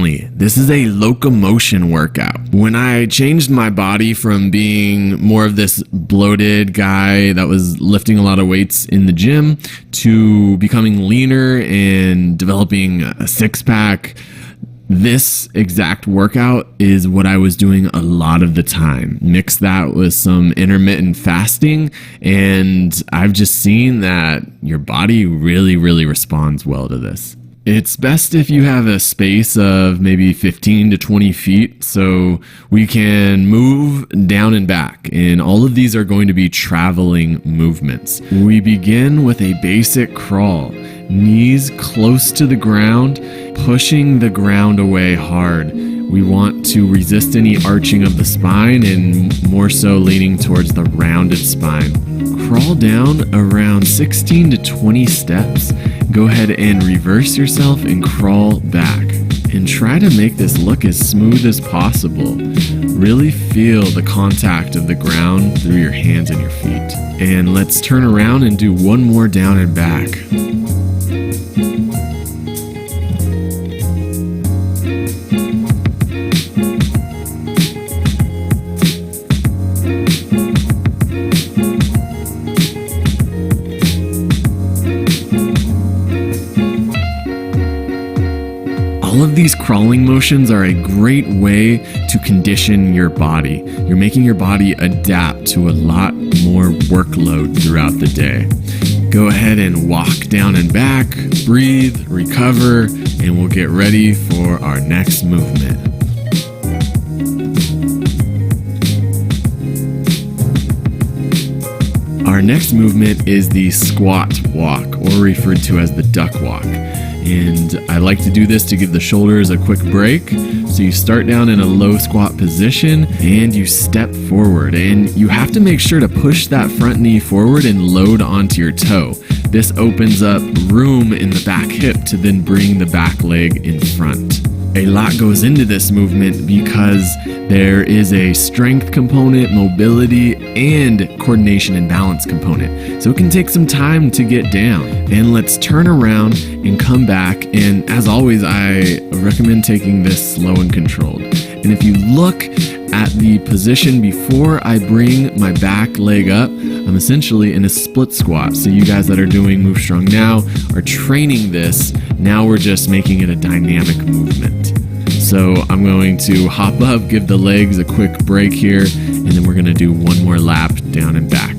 This is a locomotion workout. When I changed my body from being more of this bloated guy that was lifting a lot of weights in the gym to becoming leaner and developing a six-pack, this exact workout is what I was doing a lot of the time. Mix that with some intermittent fasting, and I've just seen that your body really responds well to this. It's best if you have a space of maybe 15 to 20 feet so we can move down and back, and all of these are going to be traveling movements. We begin with a basic crawl, knees close to the ground, pushing the ground away hard. We want to resist any arching of the spine and more so leaning towards the rounded spine. Crawl down around 16 to 20 steps. Go ahead and reverse yourself and crawl back. And try to make this look as smooth as possible. Really feel the contact of the ground through your hands and your feet. And let's turn around and do one more down and back. All of these crawling motions are a great way to condition your body. You're making your body adapt to a lot more workload throughout the day. Go ahead and walk down and back, breathe, recover, and we'll get ready for our next movement. Our next movement is the squat walk, or referred to as the duck walk. And I like to do this to give the shoulders a quick break. So you start down in a low squat position and you step forward, and you have to make sure to push that front knee forward and load onto your toe. This opens up room in the back hip to then bring the back leg in front. A lot goes into this movement because there is a strength component, mobility, and coordination and balance component. So it can take some time to get down. And let's turn around and come back. And as always, I recommend taking this slow and controlled. And if you look at the position before I bring my back leg up, I'm essentially in a split squat. So you guys that are doing Move Strong now are training this. Now we're just making it a dynamic movement. So I'm going to hop up, give the legs a quick break here, and then we're going to do one more lap down and back.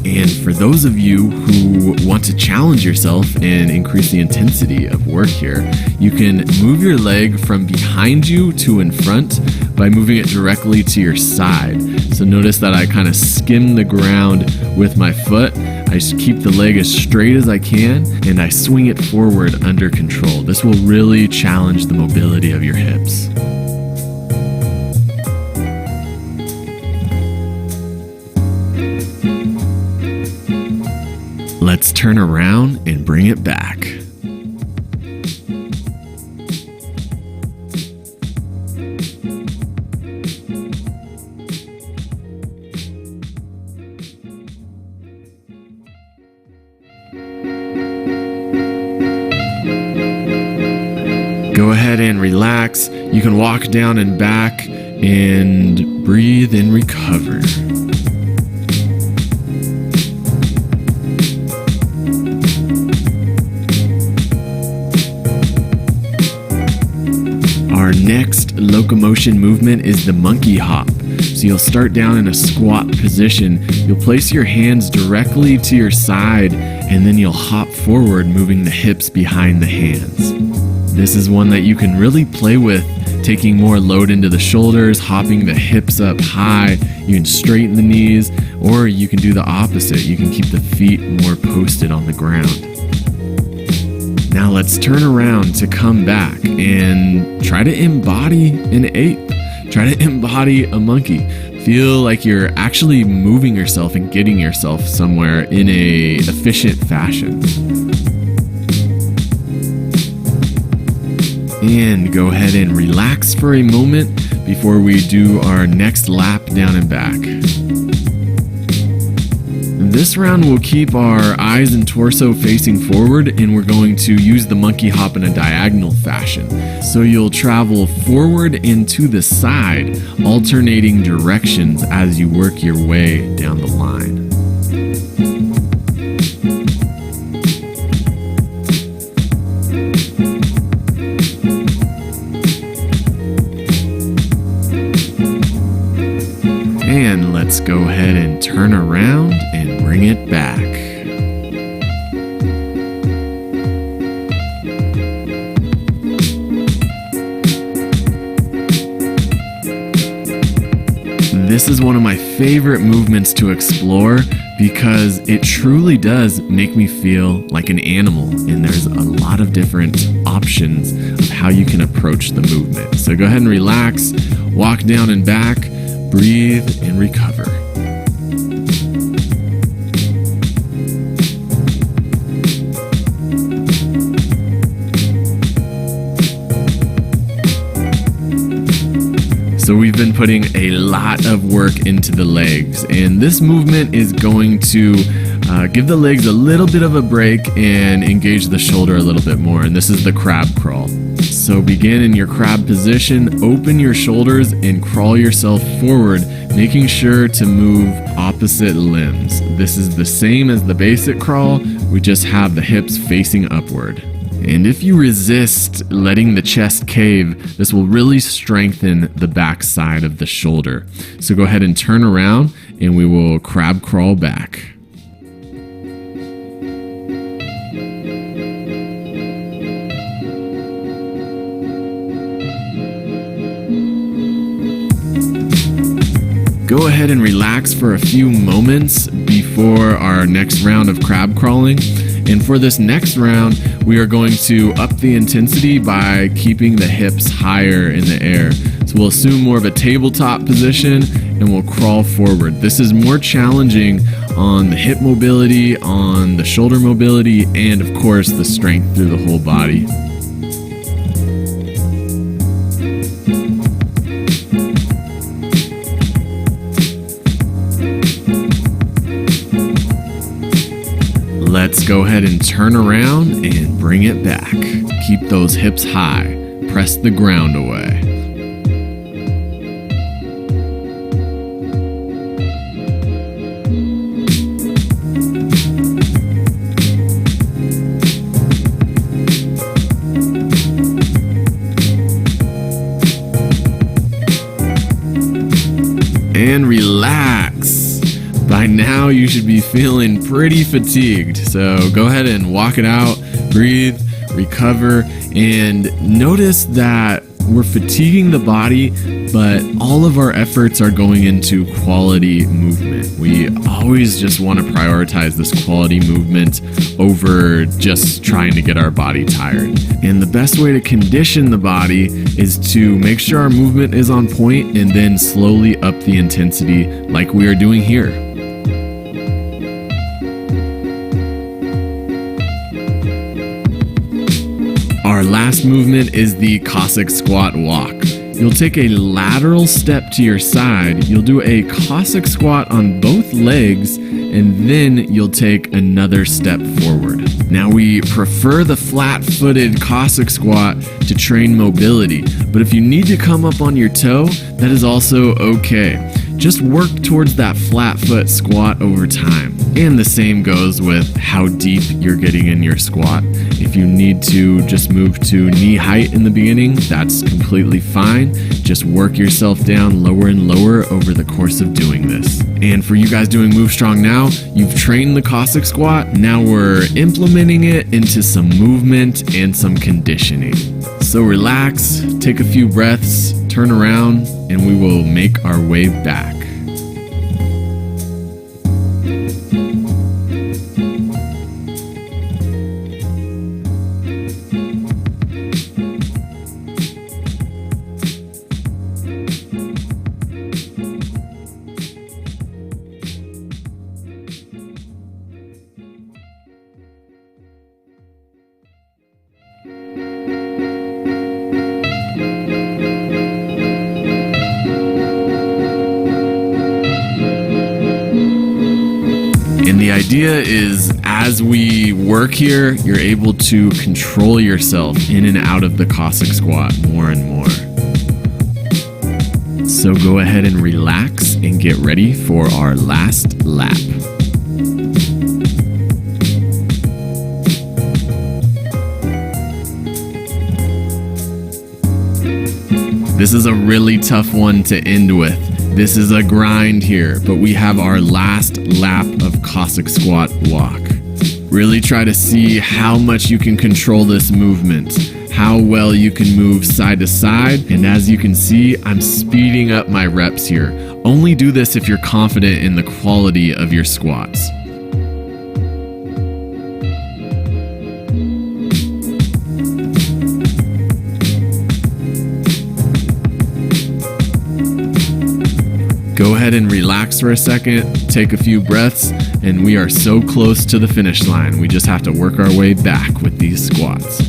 And for those of you who want to challenge yourself and increase the intensity of work here, you can move your leg from behind you to in front by moving it directly to your side. So notice that I kind of skim the ground with my foot. I just keep the leg as straight as I can, and I swing it forward under control. This will really challenge the mobility of your hips. Let's turn around and bring it back. Go ahead and relax. You can walk down and back and breathe and recover. Our next locomotion movement is the monkey hop. So you'll start down in a squat position. You'll place your hands directly to your side, and then you'll hop forward, moving the hips behind the hands. This is one that you can really play with, taking more load into the shoulders, hopping the hips up high. You can straighten the knees, or you can do the opposite. You can keep the feet more posted on the ground. Now let's turn around to come back and try to embody an ape. Try to embody a monkey. Feel like you're actually moving yourself and getting yourself somewhere in a efficient fashion. And go ahead and relax for a moment before we do our next lap down and back. This round we'll keep our eyes and torso facing forward, and we're going to use the monkey hop in a diagonal fashion. So you'll travel forward and to the side, alternating directions as you work your way down the line. And let's go ahead and turn around and bring it back. This is one of my favorite movements to explore because it truly does make me feel like an animal, and there's a lot of different options of how you can approach the movement. So go ahead and relax, walk down and back, breathe and recover. So we've been putting a lot of work into the legs, and this movement is going to give the legs a little bit of a break and engage the shoulder a little bit more, and this is the crab crawl. So begin in your crab position, open your shoulders and crawl yourself forward, making sure to move opposite limbs. This is the same as the basic crawl, we just have the hips facing upward. And if you resist letting the chest cave, this will really strengthen the back side of the shoulder. So go ahead and turn around and we will crab crawl back. Go ahead and relax for a few moments before our next round of crab crawling. And for this next round, we are going to up the intensity by keeping the hips higher in the air. So we'll assume more of a tabletop position and we'll crawl forward. This is more challenging on the hip mobility, on the shoulder mobility, and of course the strength through the whole body. Let's go ahead and turn around and bring it back. Keep those hips high. Press the ground away. And relax. By now you should be feeling pretty fatigued, so go ahead and walk it out, breathe, recover, and notice that we're fatiguing the body, but all of our efforts are going into quality movement. We always just want to prioritize this quality movement over just trying to get our body tired. And the best way to condition the body is to make sure our movement is on point and then slowly up the intensity like we are doing here. Our last movement is the Cossack squat walk. You'll take a lateral step to your side, you'll do a Cossack squat on both legs, and then you'll take another step forward. Now we prefer the flat-footed Cossack squat to train mobility, but if you need to come up on your toe, that is also okay. Just work towards that flat foot squat over time. And the same goes with how deep you're getting in your squat. If you need to just move to knee height in the beginning, that's completely fine. Just work yourself down lower and lower over the course of doing this. And for you guys doing Move Strong now, you've trained the Cossack squat. Now we're implementing it into some movement and some conditioning. So relax, take a few breaths, turn around, and we will make our way back. the idea is, as we work here, you're able to control yourself in and out of the Cossack squat more and more. So go ahead and relax and get ready for our last lap. This is a really tough one to end with. This is a grind here, but we have our last lap of Cossack squat walk. Really try to see how much you can control this movement, how well you can move side to side, and as you can see, I'm speeding up my reps here. Only do this if you're confident in the quality of your squats. Go ahead and relax for a second, take a few breaths, and we are so close to the finish line. We just have to work our way back with these squats.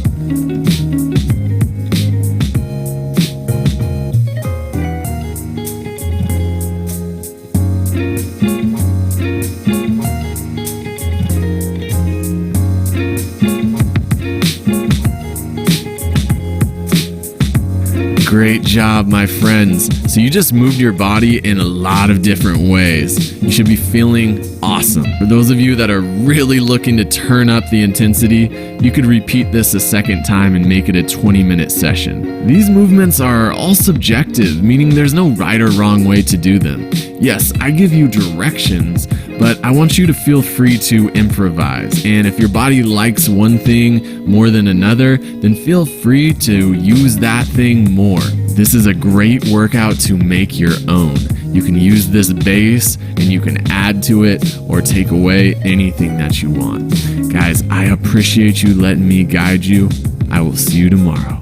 Great job, my friends. So you just moved your body in a lot of different ways. You should be feeling awesome. For those of you that are really looking to turn up the intensity, you could repeat this a second time and make it a 20-minute session. These movements are all subjective, meaning there's no right or wrong way to do them. Yes, I give you directions, but I want you to feel free to improvise. And if your body likes one thing more than another, then feel free to use that thing more. This is a great workout to make your own. You can use this base and you can add to it or take away anything that you want. Guys, I appreciate you letting me guide you. I will see you tomorrow.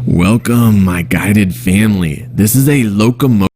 Welcome, my guided family. This is a Locomotion